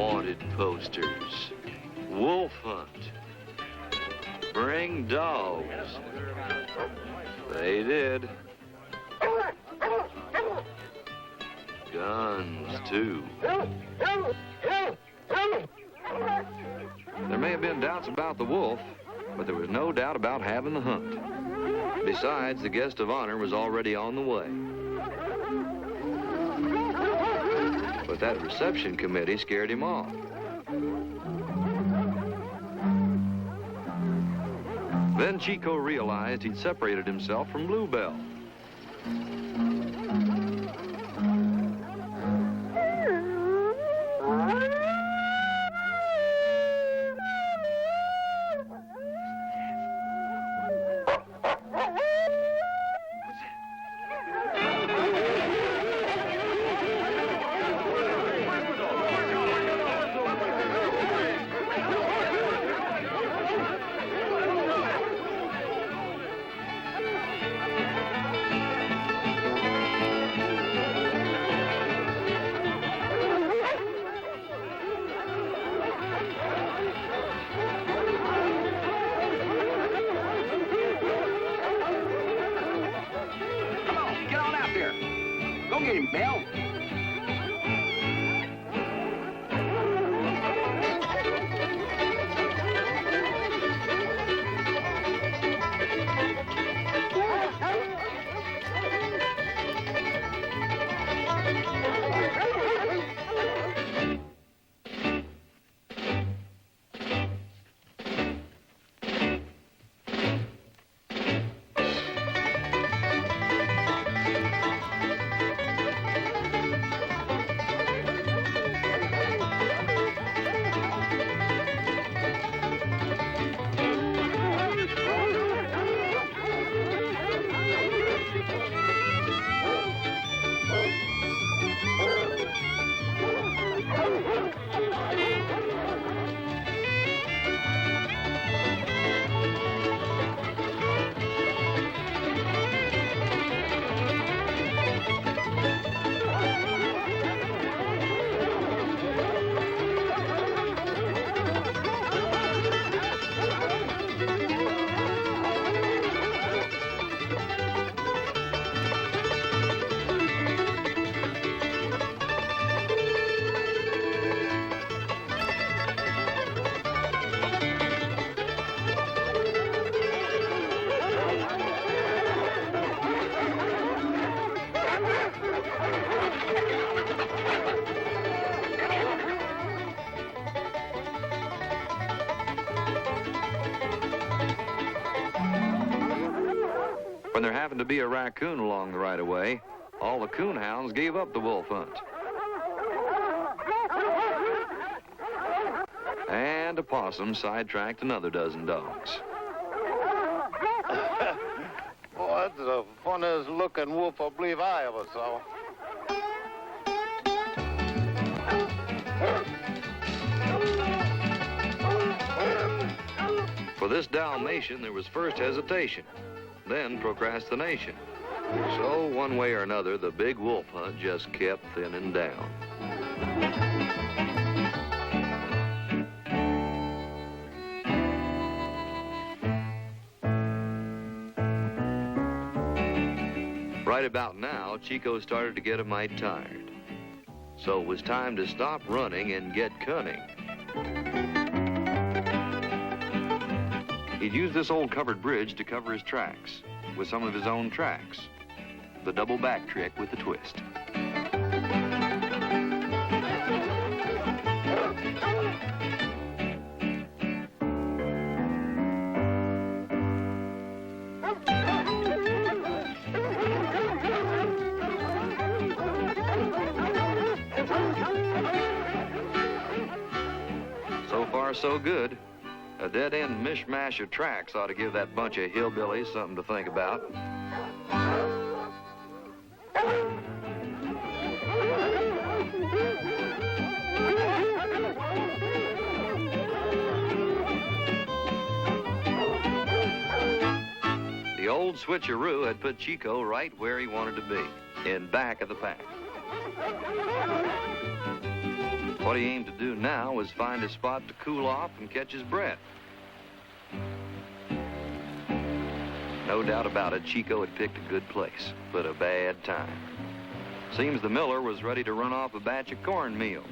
wanted posters. Wolf hunt. Bring dogs. They did. Guns, too. There may have been doubts about the wolf, but there was no doubt about having the hunt. Besides, the guest of honor was already on the way. But that reception committee scared him off. Then Chico realized he'd separated himself from Bluebell. When there happened to be a raccoon along the right-of-way, all the coon hounds gave up the wolf hunt. And a possum sidetracked another dozen dogs. Boy, that's the funniest looking wolf I believe I ever saw. For this Dalmatian, there was first hesitation, then procrastination. So, one way or another, the big wolf hunt just kept thinning down. Right about now, Chico started to get a mite tired. So it was time to stop running and get cunning. He'd use this old covered bridge to cover his tracks with some of his own tracks. The double back trick with the twist. So far, so good. A dead-end mishmash of tracks ought to give that bunch of hillbillies something to think about. The old switcheroo had put Chico right where he wanted to be, in back of the pack. What he aimed to do now was find a spot to cool off and catch his breath. No doubt about it, Chico had picked a good place, but a bad time. Seems the miller was ready to run off a batch of cornmeal.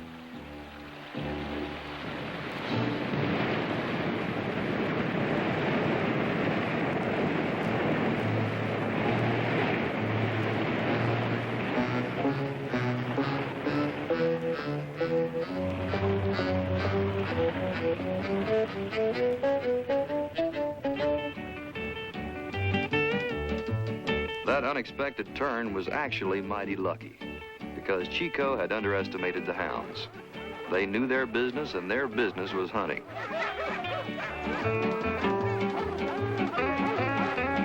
That unexpected turn was actually mighty lucky, because Chico had underestimated the hounds. They knew their business, and their business was hunting.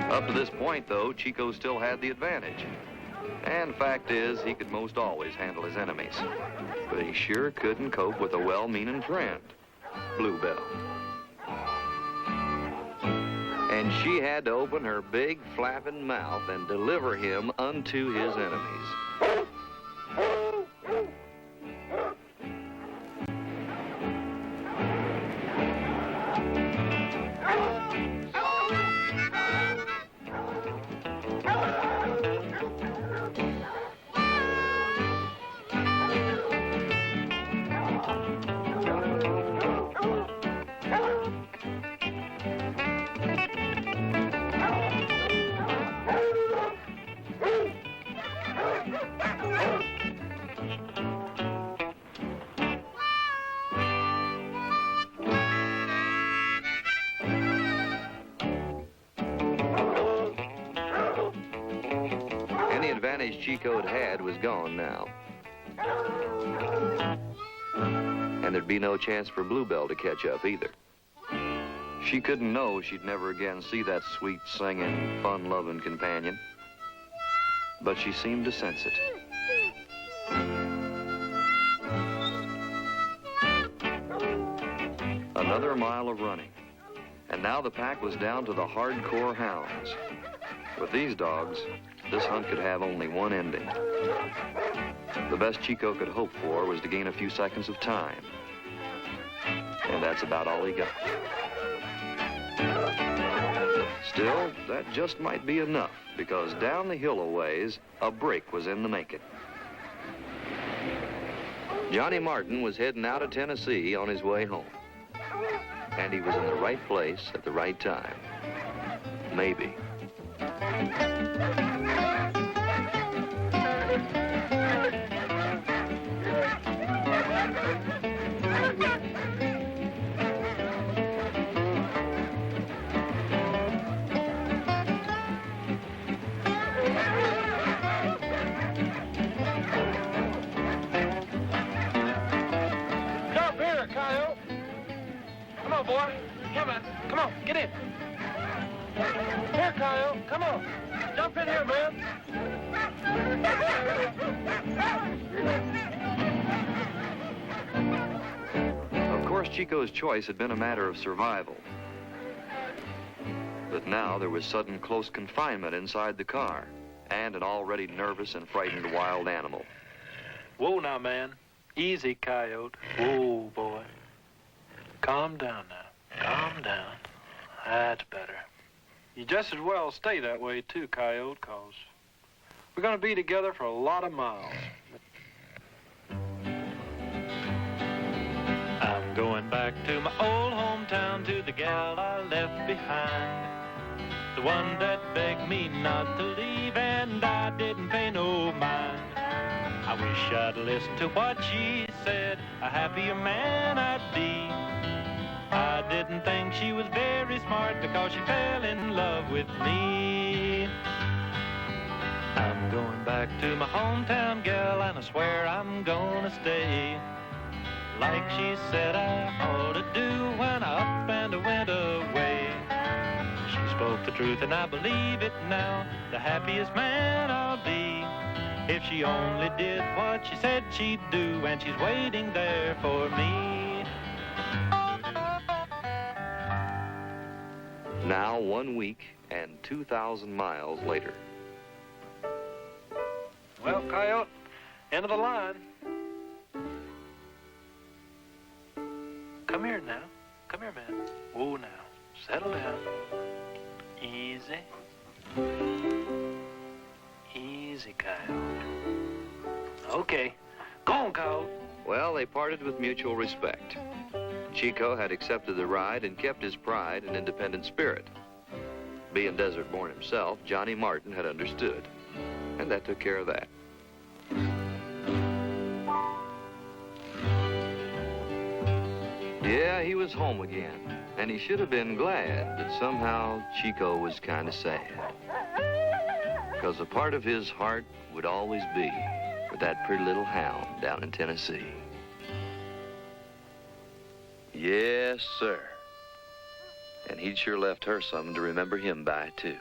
Up to this point, though, Chico still had the advantage. And fact is, he could most always handle his enemies. But he sure couldn't cope with a well-meaning friend, Bluebell. And she had to open her big, flapping mouth and deliver him unto his enemies. Any advantage Chico had was gone now. And there'd be no chance for Bluebell to catch up either. She couldn't know she'd never again see that sweet, singing, fun-loving companion. But she seemed to sense it. Another mile of running. And now the pack was down to the hardcore hounds. With these dogs, this hunt could have only one ending. The best Chico could hope for was to gain a few seconds of time. And that's about all he got. Still, that just might be enough, because down the hill a ways, a break was in the making. Johnny Martin was heading out of Tennessee on his way home. And he was in the right place at the right time. Maybe. Jump here, coyote. Come on, boy. Come on. Come on, get in. Here, coyote. Come on. Jump in here, man. Of course, Chico's choice had been a matter of survival. But now there was sudden close confinement inside the car, and an already nervous and frightened wild animal. Whoa now, man. Easy, coyote. Whoa, boy. Calm down now. Calm down. That's better. You just as well stay that way, too, coyote, 'cause we're gonna be together for a lot of miles. I'm going back to my old hometown, to the gal I left behind. The one that begged me not to leave, and I didn't pay no mind. I wish I'd listened to what she said, a happier man I'd be. I didn't think she was very smart, because she fell in love with me. I'm going back to my hometown gal, and I swear I'm gonna stay. Like she said I ought to do when I up and went away. She spoke the truth and I believe it now, the happiest man I'll be. If she only did what she said she'd do, and she's waiting there for me. Now 1 week and 2,000 miles later. Well, coyote, end of the line. Come here now. Come here, man. Whoa, now. Settle down. Easy. Easy, Coyote. Okay. Go on, Coyote. Well, they parted with mutual respect. Chico had accepted the ride and kept his pride and independent spirit. Being desert-born himself, Johnny Martin had understood, and that took care of that. Yeah, he was home again, and he should have been glad, but somehow Chico was kind of sad. Because a part of his heart would always be with that pretty little hound down in Tennessee. Yes, sir. And he'd sure left her something to remember him by, too.